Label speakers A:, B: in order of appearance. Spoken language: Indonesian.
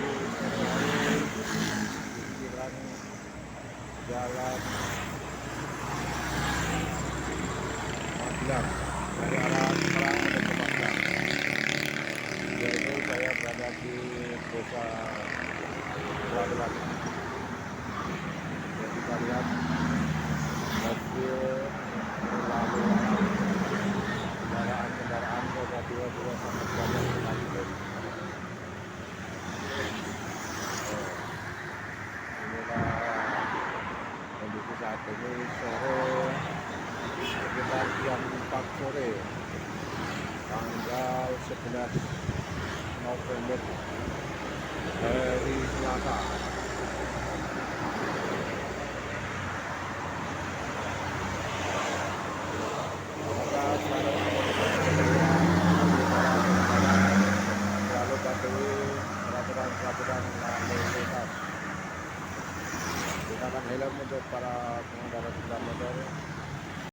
A: di sore hari di pinggiran jalan Magelang dari arah Semarang menuju ke Magelang. Yaitu saya berada di desa Pelabuhan. Jadi kita lihat mobil lalu kendaraan roda 2 juga sangat banyak sekali. Inilah kondisi saat ini sore sekitar jam 4 sore tanggal 11 November hari Selasa. Selalu patuhi peraturan lalu lintas. Gunakan helm untuk para pengendara sepeda motor.